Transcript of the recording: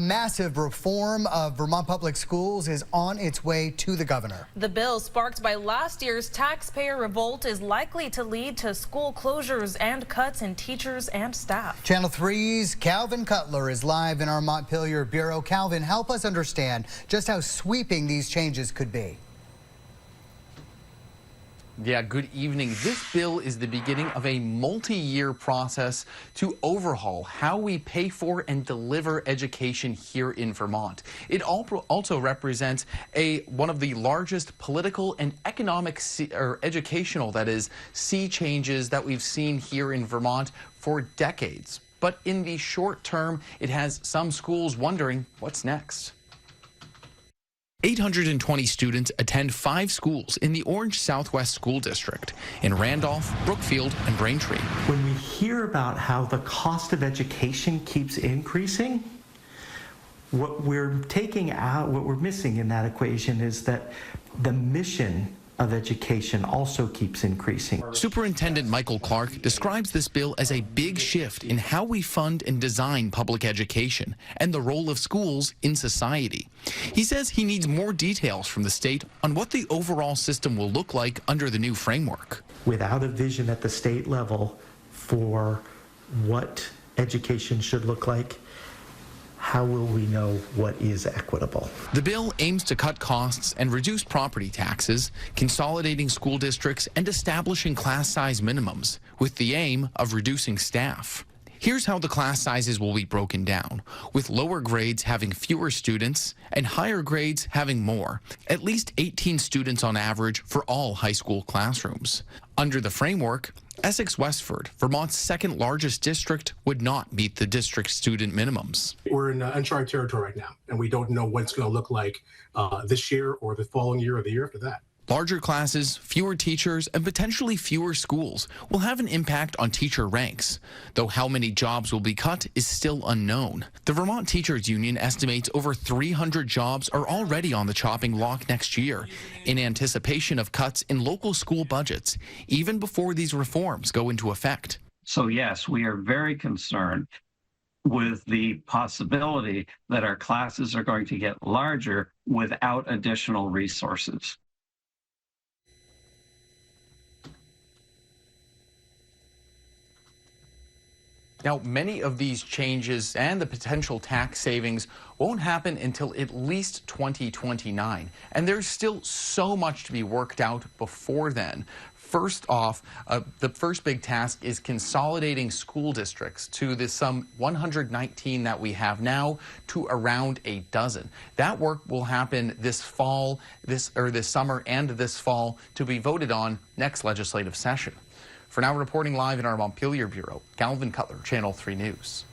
Massive reform of Vermont public schools is on its way to the governor. The bill, sparked by last year's taxpayer revolt, is likely to lead to school closures and cuts in teachers and staff. Channel 3's Calvin Cutler is live in our Montpelier bureau. Calvin, help us understand just how sweeping these changes could be. Yeah, good evening. This bill is the beginning of a multi-year process to overhaul how we pay for and deliver education here in Vermont. It also represents one of the largest political and economic educational, that is, sea changes that we've seen here in Vermont for decades. But in the short term, it has some schools wondering what's next. 820 students attend 5 schools in the Orange Southwest School District in Randolph, Brookfield, and Braintree. When we hear about how the cost of education keeps increasing, what we're missing in that equation is that the mission of education also keeps increasing. Superintendent Michael Clark describes this bill as a big shift in how we fund and design public education and the role of schools in society. He says he needs more details from the state on what the overall system will look like under the new framework. Without a vision at the state level for what education should look like, how will we know what is equitable? The bill aims to cut costs and reduce property taxes, consolidating school districts and establishing class size minimums, with the aim of reducing staff. Here's how the class sizes will be broken down, with lower grades having fewer students and higher grades having more, at least 18 students on average for all high school classrooms. Under the framework, Essex-Westford, Vermont's second largest district, would not meet the district student minimums. We're in uncharted territory right now, and we don't know what it's going to look like this year or the following year or the year after that. Larger classes, fewer teachers, and potentially fewer schools will have an impact on teacher ranks, though how many jobs will be cut is still unknown. The Vermont Teachers Union estimates over 300 jobs are already on the chopping block next year, in anticipation of cuts in local school budgets, even before these reforms go into effect. So yes, we are very concerned with the possibility that our classes are going to get larger without additional resources. Now, many of these changes and the potential tax savings won't happen until at least 2029, and there's still so much to be worked out before then. First off, the first big task is consolidating school districts to the some 119 that we have now to around a dozen. That work will happen this fall, this summer and this fall, to be voted on next legislative session. For now, reporting live in our Montpelier bureau, Calvin Cutler, Channel 3 News.